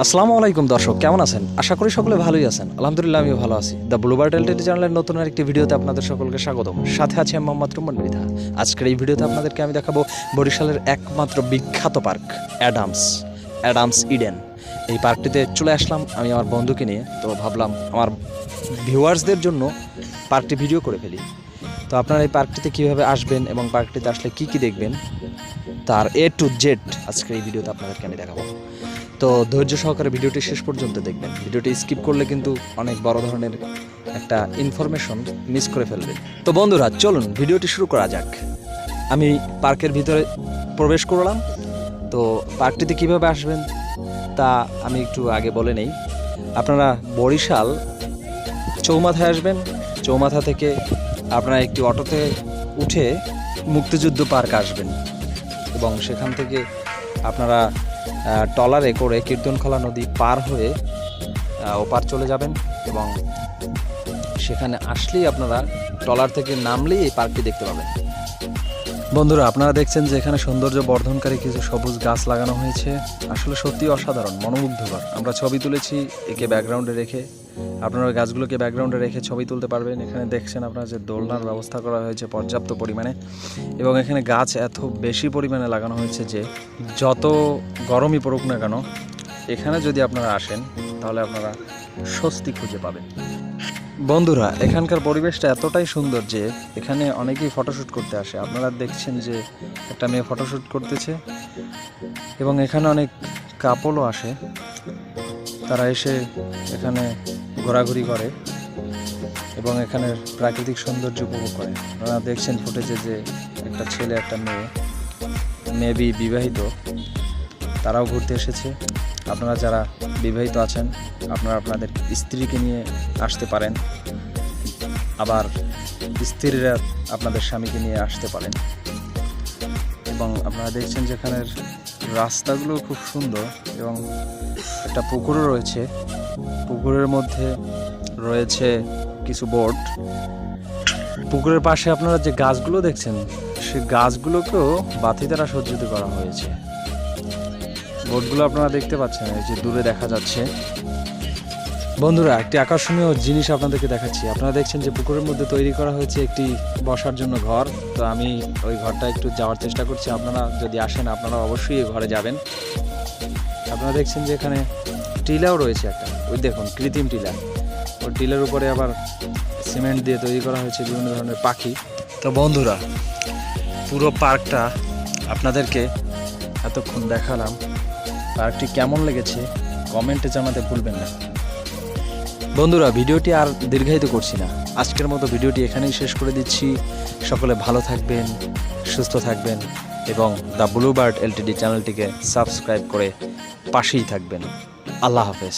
আসসালামু আলাইকুম দর্শক, কেমন আছেন? আশা করি সকলে ভালোই আছেন। আলহামদুলিল্লাহ আমিও ভালো আছি। দ্য ব্লুবার্ড এলটিডি চ্যানেলের নতুন আরেকটি ভিডিওতে আপনাদের সকলকে স্বাগতম। সাথে আছে আমি মোহাম্মদ রুম্মান মৃধা। আজকের এই ভিডিওতে আপনাদেরকে আমি দেখাবো বরিশালের একমাত্র বিখ্যাত পার্ক অ্যাডামস ইডেন। এই পার্কটিতে চলে আসলাম আমি আমার বন্ধুকে নিয়ে। তো ভাবলাম আমার ভিউয়ার্সদের জন্য পার্কটি ভিডিও করে ফেলি। তো আপনারা এই পার্কটিতে কীভাবে আসবেন এবং পার্কটিতে আসলে কী কী দেখবেন তার A to Z আজকের এই ভিডিওতে আপনাদেরকে আমি দেখাবো। তো ধৈর্য সহকারে ভিডিওটি শেষ পর্যন্ত দেখবেন। ভিডিওটি স্কিপ করলে কিন্তু অনেক বড় ধরনের একটা ইনফরমেশন মিস করে ফেলবেন। তো বন্ধুরা, চলুন ভিডিওটি শুরু করা যাক। আমি পার্কের ভিতরে প্রবেশ করলাম। তো পার্কটিতে কিভাবে আসবেন তা আমি একটু আগে বলে নেই। আপনারা বরিশাল চৌমাথায় আসবেন। চৌমাথা থেকে আপনারা একটি অটোতে উঠে মুক্তিযুদ্ধ পার্ক আসবেন এবং সেখান থেকে আপনারা ট্রলারে করে কীর্তনখোলা নদী পার হয়ে ওপার চলে যাবেন এবং সেখানে আসলেই আপনারা ট্রলার থেকে নামলেই এই পার্কটি দেখতে পাবেন। বন্ধুরা, আপনারা দেখছেন যে এখানে সৌন্দর্য বর্ধনকারী কিছু সবুজ গাছ লাগানো হয়েছে। আসলে সত্যি অসাধারণ, মনোমুগ্ধকর। আমরা ছবি তুলেছি একে ব্যাকগ্রাউন্ডে রেখে। আপনারা গাছগুলোকে ব্যাকগ্রাউন্ডে রেখে ছবি তুলতে পারবেন। এখানে দেখছেন আপনারা যে দোলনার ব্যবস্থা করা হয়েছে পর্যাপ্ত পরিমাণে এবং এখানে গাছ এত বেশি পরিমাণে লাগানো হয়েছে যে যত গরমই পড়ুক না কেন, এখানে যদি আপনারা আসেন তাহলে আপনারা স্বস্তি খুঁজে পাবেন। বন্ধুরা, এখানকার পরিবেশটা এতটাই সুন্দর যে এখানে অনেকেই ফটোশ্যুট করতে আসে। আপনারা দেখছেন যে একটা মেয়ে ফটোশ্যুট করতেছে এবং এখানে অনেক কাপলও আসে। তারা এসে এখানে ঘোরাঘুরি করে এবং এখানের প্রাকৃতিক সৌন্দর্য উপভোগ করে। আপনারা দেখছেন ফুটেজে যে একটা ছেলে একটা মেবি বিবাহিত, তারাও ঘুরতে এসেছে। আপনারা যারা বিবাহিত আছেন আপনারা আপনাদের স্ত্রীকে নিয়ে আসতে পারেন, আবার স্ত্রীরা আপনাদের স্বামীকে নিয়ে আসতে পারেন। এবং আপনারা দেখছেন যে এখানের রাস্তাগুলো খুব সুন্দর এবং একটা পুকুরও রয়েছে। পুকুরের মধ্যে রয়েছে কিছু বোট। পুকুরের পাশে আপনারা যে গাছগুলো দেখছেন সেই গাছগুলোকেও বাতি দ্বারা সজ্জিত করা হয়েছে। বোটগুলো আপনারা দেখতে পাচ্ছেন, এই যে দূরে দেখা যাচ্ছে। বন্ধুরা, একটি আকর্ষণীয় জিনিস আপনাদেরকে দেখাচ্ছি। আপনারা দেখছেন যে পুকুরের মধ্যে তৈরি করা হয়েছে একটি বসার জন্য ঘর। তো আমি ওই ঘরটা একটু যাওয়ার চেষ্টা করছি। আপনারা যদি আসেন আপনারা অবশ্যই এই ঘরে যাবেন। আপনারা দেখছেন যে এখানে টিলাও রয়েছে একটা, ওই দেখুন কৃত্রিম টিলা। ওই টিলার উপরে আবার সিমেন্ট দিয়ে তৈরি করা হয়েছে বিভিন্ন ধরনের পাখি। তো বন্ধুরা, পুরো পার্কটা আপনাদেরকে এতক্ষণ দেখালাম। পার্কটি কেমন লেগেছে কমেন্টে জানাতে ভুলবেন না। বন্ধুরা, ভিডিওটি আর দীর্ঘায়িত করছি না। আজকের মতো ভিডিওটি এখানেই শেষ করে দিচ্ছি। সকলে ভালো থাকবেন, সুস্থ থাকবেন এবং দ্য ব্লুবার্ড এলটিডি চ্যানেলটিকে সাবস্ক্রাইব করে পাশেই থাকবেন। আল্লাহ হাফেজ।